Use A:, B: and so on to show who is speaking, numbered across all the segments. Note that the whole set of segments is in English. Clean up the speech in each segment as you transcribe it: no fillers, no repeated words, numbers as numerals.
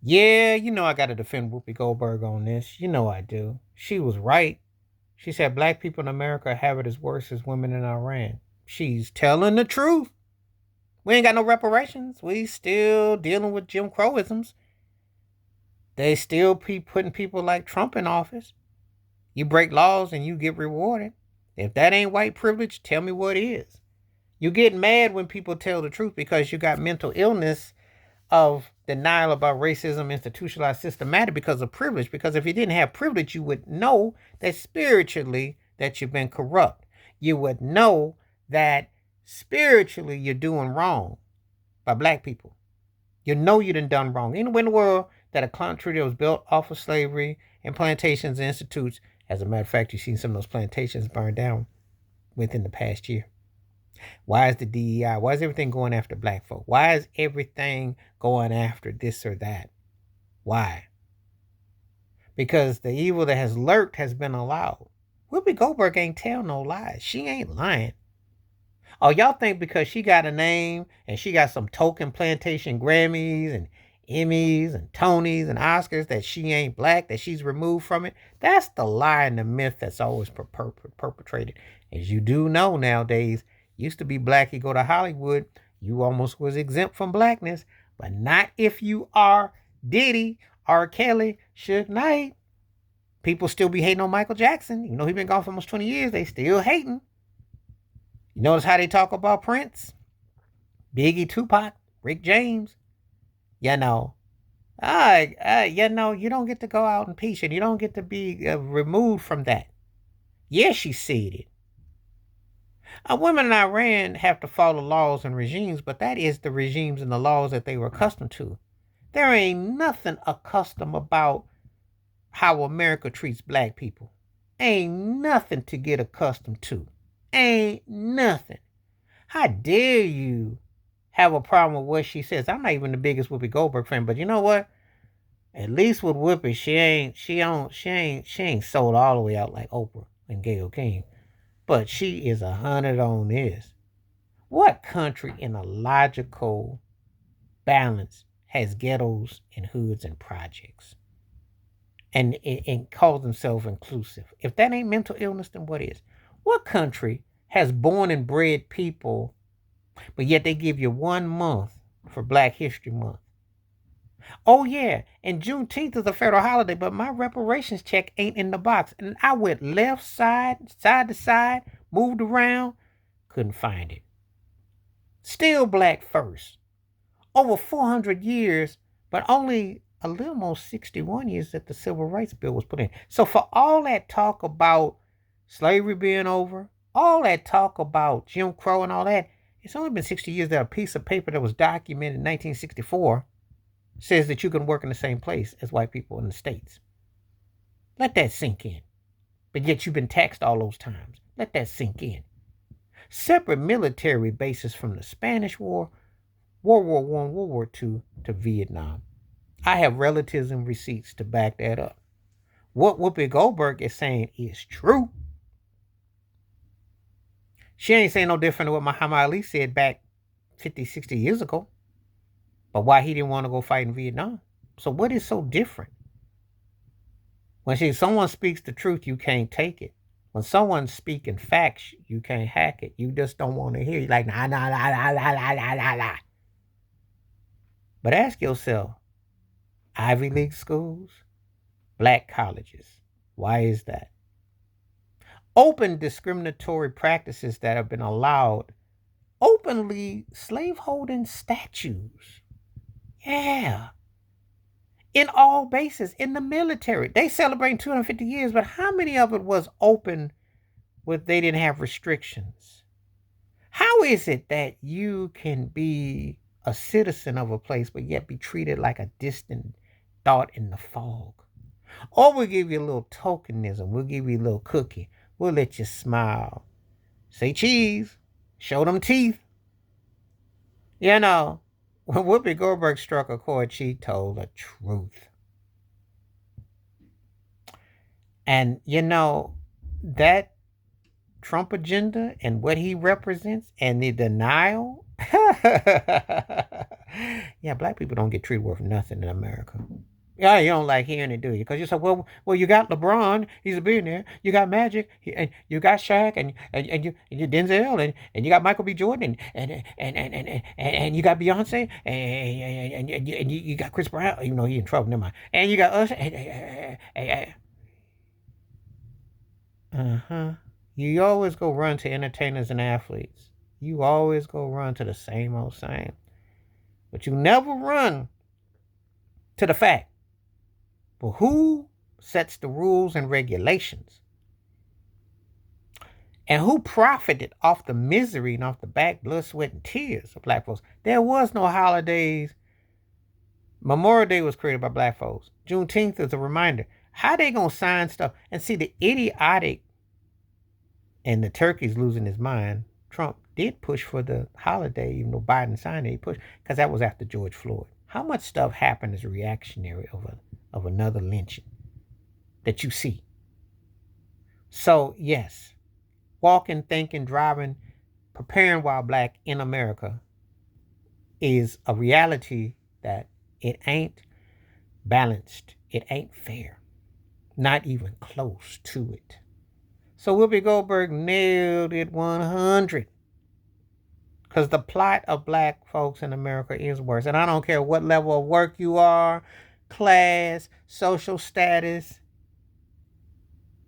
A: Yeah, I got to defend Whoopi Goldberg on this. I do. She was right. She said black people in America have it as worse as women in Iran. She's telling the truth. We ain't got no reparations. We still dealing with Jim Crowisms. They still putting people like Trump in office. You break laws and you get rewarded. If that ain't white privilege, tell me what is. You get mad when people tell the truth because you got mental illness of denial about racism, institutionalized, systematic because of privilege. Because if you didn't have privilege, you would know that spiritually that you've been corrupt. You would know that spiritually you're doing wrong by black people. You know you done wrong. Anywhere in the world that a country that was built off of slavery and plantations and institutes, as a matter of fact, you've seen some of those plantations burned down within the past year. Why is the DEI? Why is everything going after black folk? Why is everything going after this or that? Why? Because the evil that has lurked has been allowed. Whoopi Goldberg ain't tell no lies. She ain't lying. Oh, y'all think because she got a name and she got some token plantation Grammys and Emmys and Tonys and Oscars that she ain't black, that she's removed from it? That's the lie and the myth that's always perpetrated. As you do know nowadays, used to be black, you go to Hollywood, you almost was exempt from blackness, but not if you are Diddy, R. Kelly, Suge Knight. People still be hating on Michael Jackson. He been gone for almost 20 years. They still hating. You notice how they talk about Prince, Biggie, Tupac, Rick James. You know, you don't get to go out in peace and you don't get to be removed from that. Yes, she said it. Women in Iran have to follow laws and regimes, but that is the regimes and the laws that they were accustomed to. There ain't nothing accustomed about how America treats black people. Ain't nothing to get accustomed to. Ain't nothing. How dare you have a problem with what she says? I'm not even the biggest Whoopi Goldberg fan, but you know what? At least with Whoopi, she ain't sold all the way out like Oprah and Gayle King. But she is 100 on this. What country in a logical balance has ghettos and hoods and projects and calls themselves inclusive? If that ain't mental illness, then what is? What country has born and bred people, but yet they give you 1 month for Black History Month? Oh yeah, and Juneteenth is a federal holiday, but my reparations check ain't in the box. And I went left side to side, moved around, couldn't find it. Still black first. Over 400 years, but only a little more 61 years that the Civil Rights Bill was put in. So for all that talk about slavery being over, all that talk about Jim Crow and all that, it's only been 60 years that a piece of paper that was documented in 1964 says that you can work in the same place as white people in the States. Let that sink in. But yet you've been taxed all those times. Let that sink in. Separate military bases from the Spanish War, World War I, World War II, to Vietnam. I have relatives and receipts to back that up. What Whoopi Goldberg is saying is true. She ain't saying no different than what Muhammad Ali said back 50, 60 years ago. But why he didn't want to go fight in Vietnam. So what is so different? When someone speaks the truth, you can't take it. When someone's speaking facts, you can't hack it. You just don't want to hear. You're like, nah, nah, nah, nah, nah, nah, nah, nah, nah. But ask yourself, Ivy League schools, black colleges. Why is that? Open discriminatory practices that have been allowed. Openly slaveholding statues. Yeah. In all bases, in the military. They celebrate 250 years, but how many of it was open with they didn't have restrictions? How is it that you can be a citizen of a place but yet be treated like a distant dot in the fog? Or we'll give you a little tokenism. We'll give you a little cookie. We'll let you smile. Say cheese. Show them teeth. You know, when Whoopi Goldberg struck a chord, she told the truth. And, that Trump agenda and what he represents and the denial Yeah, black people don't get treated worth nothing in America. Yeah, you don't like hearing it, do you? Because you say, well, you got LeBron, he's a billionaire. You got Magic, and you got Shaq, and you Denzel, and you got Michael B. Jordan, and you got Beyonce, and you got Chris Brown. Even though he in trouble, never mind. And you got us. Uh-huh. You always go run to entertainers and athletes. You always go run to the same old same. But you never run to the fact. But who sets the rules and regulations? And who profited off the misery and off the back blood, sweat, and tears of black folks? There was no holidays. Memorial Day was created by black folks. Juneteenth is a reminder. How they gonna sign stuff? And see, the idiotic and the turkey's losing his mind. Trump did push for the holiday, even though Biden signed it. He pushed because that was after George Floyd. How much stuff happened as reactionary of another lynching that you see? So yes, walking, thinking, driving, preparing while black in America is a reality that it ain't balanced. It ain't fair. Not even close to it. So Whoopi Goldberg nailed it 100. Because the plight of black folks in America is worse. And I don't care what level of work you are, class, social status,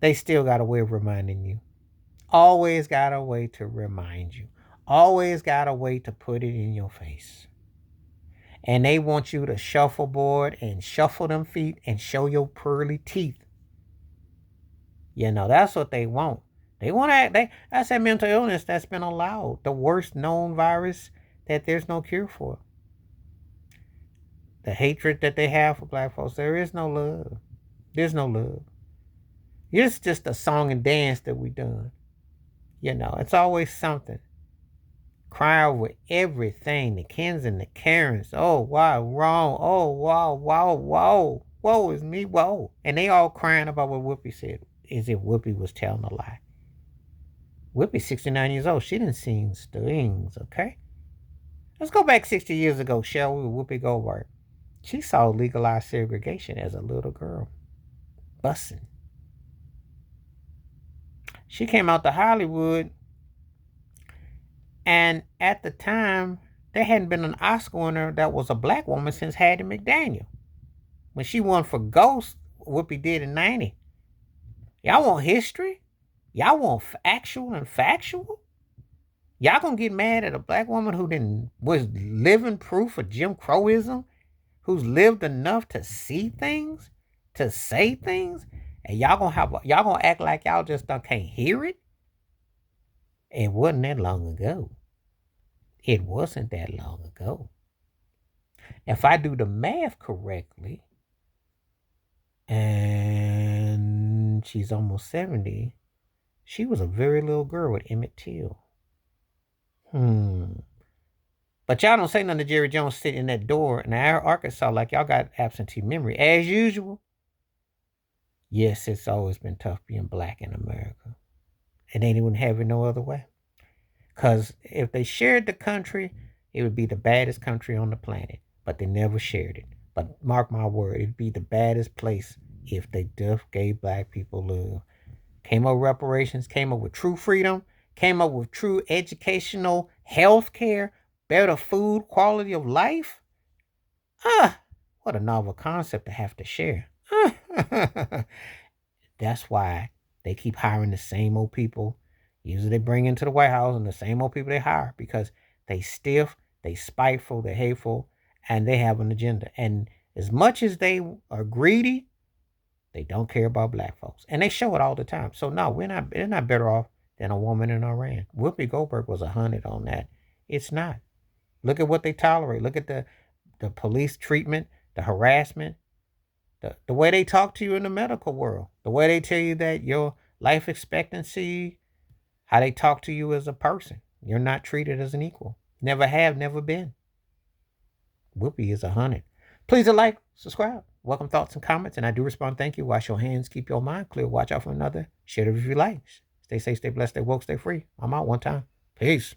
A: they still got a way of reminding you. Always got a way to remind you. Always got a way to put it in your face. And they want you to shuffleboard and shuffle them feet and show your pearly teeth. You know, that's what they want. They want to. That's that mental illness that's been allowed. The worst known virus that there's no cure for. The hatred that they have for black folks. There is no love. There's no love. It's just a song and dance that we done. You know, it's always something. Cry over everything. The Kens and the Karens. Oh, wow, wrong. Oh, wow, wow, wow. Woe is me, whoa. And they all crying about what Whoopi said. As if Whoopi was telling a lie. Whoopi's 69 years old. She didn't sing things, okay? Let's go back 60 years ago, shall we, with Whoopi Goldberg. She saw legalized segregation as a little girl. Bussing. She came out to Hollywood, and at the time, there hadn't been an Oscar winner that was a black woman since Hattie McDaniel. When she won for Ghost, Whoopi did in 90. Y'all want history? Y'all want actual and factual? Y'all gonna get mad at a black woman who was living proof of Jim Crowism, who's lived enough to see things, to say things, and y'all gonna act like y'all just can't hear it? It wasn't that long ago. It wasn't that long ago. If I do the math correctly, and she's almost 70, she was a very little girl with Emmett Till. But y'all don't say nothing to Jerry Jones sitting in that door in Arkansas like y'all got absentee memory. As usual, yes, it's always been tough being black in America. And they wouldn't have it no other way. Because if they shared the country, it would be the baddest country on the planet. But they never shared it. But mark my word, it'd be the baddest place if they just gave black people love. Came up with reparations, came up with true freedom, came up with true educational health care, better food, quality of life. What a novel concept to have to share. That's why they keep hiring the same old people. Usually they bring into the White House and the same old people they hire because they stiff, they spiteful, they're hateful, and they have an agenda. And as much as they are greedy, they don't care about black folks. And they show it all the time. So no, they're not better off than a woman in Iran. Whoopi Goldberg was 100 on that. It's not. Look at what they tolerate. Look at the police treatment, the harassment, the way they talk to you in the medical world, the way they tell you that your life expectancy, how they talk to you as a person. You're not treated as an equal. Never have, never been. Whoopi is 100. Please like, subscribe, welcome thoughts and comments, and I do respond. Thank you. Wash your hands, keep your mind clear. Watch out for another. Share it if you like. Stay safe, stay blessed, stay woke, stay free. I'm out one time. Peace.